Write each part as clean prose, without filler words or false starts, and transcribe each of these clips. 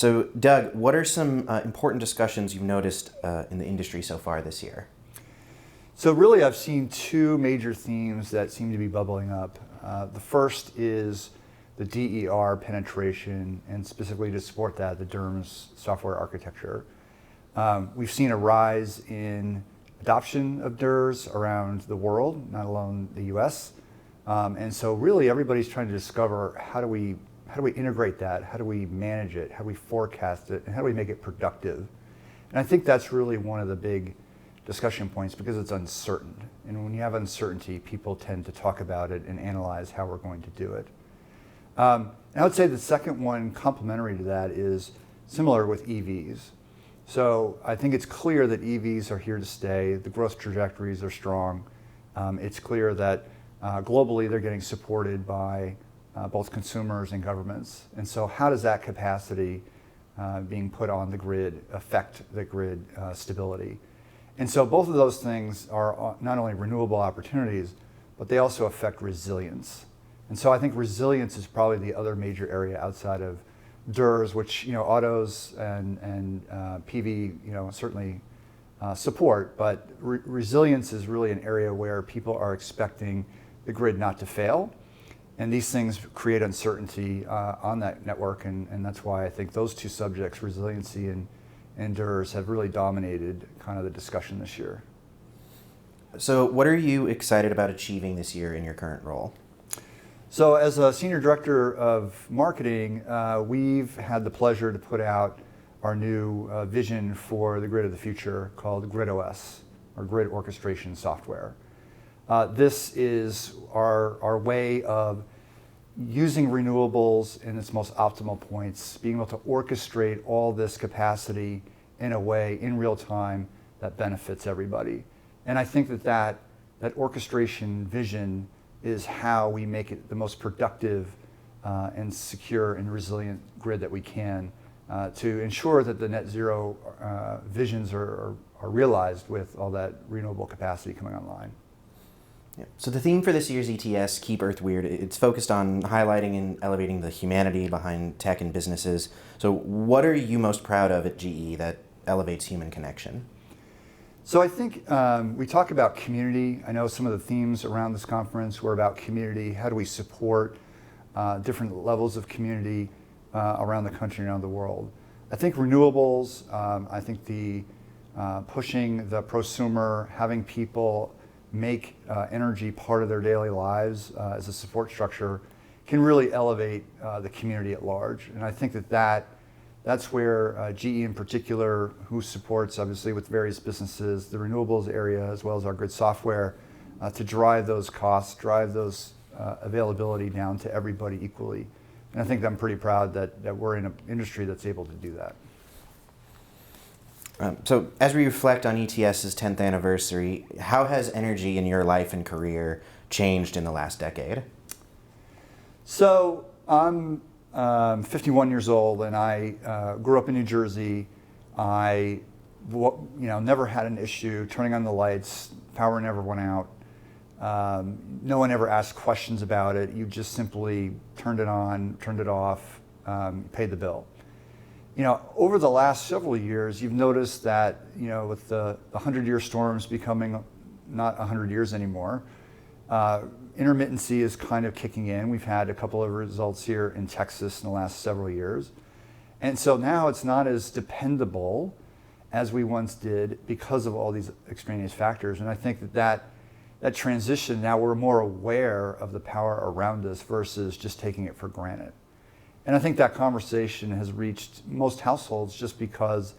So, Doug, what are some important discussions you've noticed in the industry so far this year? So really, I've seen two major themes that seem to be bubbling up. The first is the DER penetration, and specifically to support that, the DERMS software architecture. We've seen a rise in adoption of DERs around the world, not alone the US. And so really everybody's trying to discover how do we integrate that, how do we manage it, how do we forecast it, and how do we make it productive? And I think that's really one of the big discussion points because it's uncertain. And when you have uncertainty, people tend to talk about it and analyze how we're going to do it. And I would say the second one, complementary to that, is similar with EVs. So I think it's clear that EVs are here to stay. The growth trajectories are strong. It's clear that globally they're getting supported by both consumers and governments. And so how does that capacity being put on the grid affect the grid stability? And so both of those things are not only renewable opportunities, but they also affect resilience. And so I think resilience is probably the other major area outside of DERs, which autos and PV certainly support, but resilience is really an area where people are expecting the grid not to fail. And these things create uncertainty on that network, and that's why I think those two subjects, resiliency and DERs, have really dominated kind of the discussion this year. So what are you excited about achieving this year in your current role? So as a senior director of marketing, we've had the pleasure to put out our new vision for the grid of the future called GridOS, or Grid Orchestration Software. This is our way of using renewables in its most optimal points, being able to orchestrate all this capacity in a way, in real time, that benefits everybody. And I think that orchestration vision is how we make it the most productive and secure and resilient grid that we can to ensure that the net zero visions are realized with all that renewable capacity coming online. Yeah. So the theme for this year's ETS, Keep Earth Weird, it's focused on highlighting and elevating the humanity behind tech and businesses. So what are you most proud of at GE that elevates human connection? So I think we talk about community. I know some of the themes around this conference were about community. How do we support different levels of community around the country and around the world? I think renewables, I think the pushing the prosumer, having people make energy part of their daily lives as a support structure can really elevate the community at large. And I think that's where GE in particular, who supports obviously with various businesses, the renewables area as well as our grid software, to drive those costs, drive those availability down to everybody equally. And I think I'm pretty proud that we're in an industry that's able to do that. So as we reflect on ETS's 10th anniversary, how has energy in your life and career changed in the last decade? So I'm 51 years old, and I grew up in New Jersey. I never had an issue turning on the lights. Power never went out. No one ever asked questions about it. You just simply turned it on, turned it off, paid the bill. Over the last several years, you've noticed that, with the 100-year storms becoming not 100 years anymore, intermittency is kind of kicking in. We've had a couple of results here in Texas in the last several years. And so now it's not as dependable as we once did because of all these extraneous factors. And I think that transition, now we're more aware of the power around us versus just taking it for granted. And I think that conversation has reached most households just because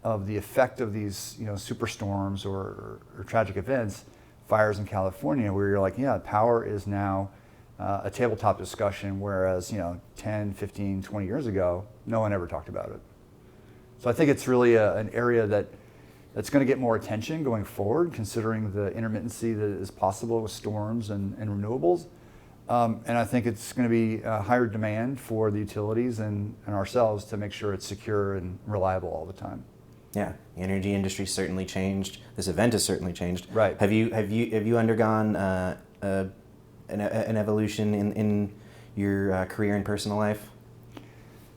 of the effect of these, superstorms or tragic events, fires in California, where you're like, yeah, power is now a tabletop discussion, whereas 10, 15, 20 years ago, no one ever talked about it. So I think it's really an area that's going to get more attention going forward, considering the intermittency that is possible with storms and renewables. And I think it's going to be a higher demand for the utilities and ourselves to make sure it's secure and reliable all the time. Yeah, the energy industry certainly changed. This event has certainly changed. Right. Have you undergone an evolution in your career and personal life?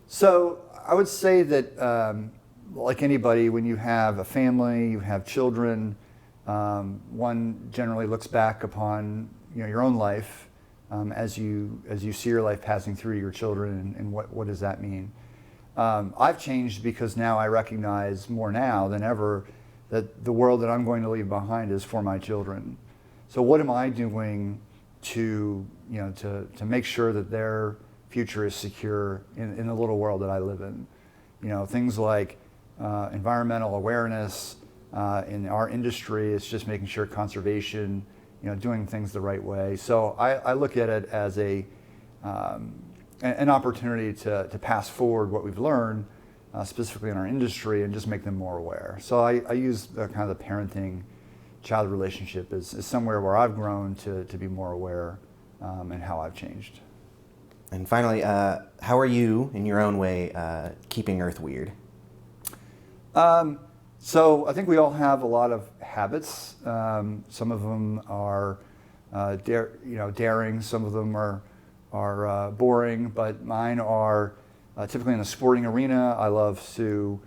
So I would say that, like anybody, when you have a family, you have children, one generally looks back upon your own life as you see your life passing through your children, and what does that mean? I've changed because now I recognize more now than ever that the world that I'm going to leave behind is for my children. So what am I doing to make sure that their future is secure in the little world that I live in? Things like environmental awareness in our industry. It's just making sure conservation, doing things the right way. So I look at it as an opportunity to pass forward what we've learned, specifically in our industry, and just make them more aware. So I use kind of the parenting child relationship as somewhere where I've grown to be more aware, and how I've changed. And finally, how are you, in your own way, keeping Earth weird? So I think we all have a lot of habits. Some of them are daring. Some of them are boring. But mine are typically in the sporting arena. I love to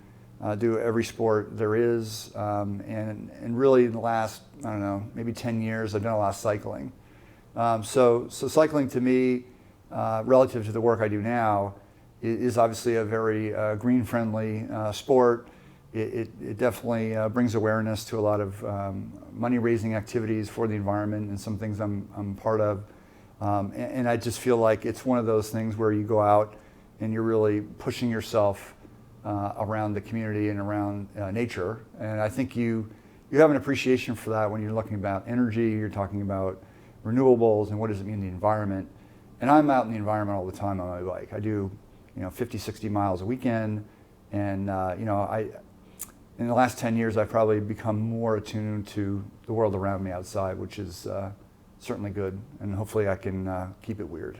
do every sport there is, and really in the last, I don't know, maybe 10 years, I've done a lot of cycling. So cycling to me, relative to the work I do now, is obviously a very green-friendly sport. It definitely brings awareness to a lot of money-raising activities for the environment, and some things I'm part of. And I just feel like it's one of those things where you go out and you're really pushing yourself around the community and around nature. And I think you have an appreciation for that when you're looking about energy, you're talking about renewables, and what does it mean to the environment. And I'm out in the environment all the time on my bike. I do 50, 60 miles a weekend, and in the last 10 years, I've probably become more attuned to the world around me outside, which is certainly good, and hopefully I can keep it weird.